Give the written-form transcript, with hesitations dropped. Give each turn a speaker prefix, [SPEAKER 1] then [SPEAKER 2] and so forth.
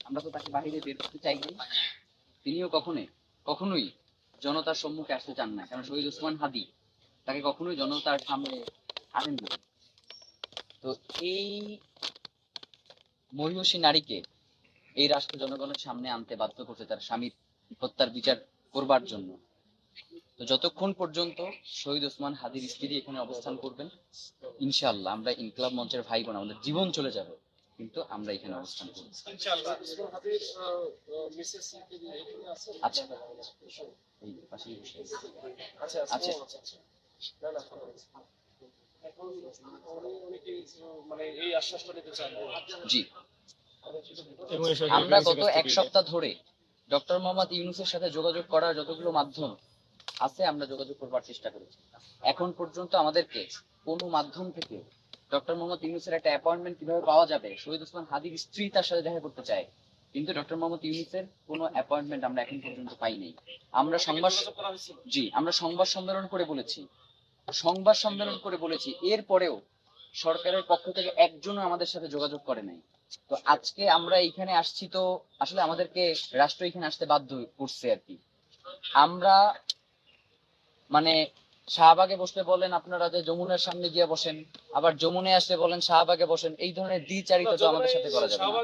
[SPEAKER 1] আমরা তো তাকে বাহিরে বের করতে চাইনি। তিনিও কখনোই জনতার সম্মুখে আসতে চান না, কারণ শহীদ ওসমান হাদি তাকে কখনোই জনতার সামনে আনেননি। তো এই মহিষী নারীকে এই রাষ্ট্র জনগণের সামনে আনতে বাধ্য করছে তার স্বামীর হত্যার বিচার করবার জন্য। তো যতক্ষণ পর্যন্ত শহীদ ওসমান হাদির স্ত্রী এখানে অবস্থান করবেন, ইনশাআল্লাহ আমরা ইনকলাব মঞ্চের ভাই বোন, আমাদের জীবন চলে যাবে, কিন্তু আমরা এখানে অবস্থান করব ইনশাআল্লাহ। আচ্ছা, এই পাশেই বসে আছে। আচ্ছা আচ্ছা, না না, এখন উনি কি মানে এই আশ্বাসটা নিতে চান? জি, আমরা গত এক সপ্তাহ ধরে ডক্টর মোহাম্মদ ইউনূসের সাথে যোগাযোগ করার যতগুলো মাধ্যম আছে আমরা যোগাযোগ করবার চেষ্টা করেছি। এখন পর্যন্ত আমাদেরকে কোনো মাধ্যম থেকে ডক্টর মোহাম্মদ ইউনূসের একটা অ্যাপয়েন্টমেন্ট কিভাবে পাওয়া যাবে, শহীদ ওসমান হাদির স্ত্রী তার সাথে দেখা করতে চায়, কিন্তু ডক্টর মোহাম্মদ ইউনূসের কোনো অ্যাপয়েন্টমেন্ট আমরা এখন পর্যন্ত পাই নাই। আমরা সংবাদ সম্মেলন করে বলেছি, এরপরেও সরকারের পক্ষ থেকে একজনও আমাদের সাথে যোগাযোগ করে নাই। তো আজকে আমরা এইখানে আসছি, তো আসলে আমাদেরকে রাষ্ট্র এখানে আসতে বাধ্য করছে আর কি। আমরা মানে শাহবাগে বসলে বলেন আপনারা যে যমুনার সামনে গিয়ে বসেন, আবার যমুনে আসলে বলেন শাহবাগে বসেন, এই ধরনের দ্বিচারিতা তো আমাদের সাথে করা যাবে না।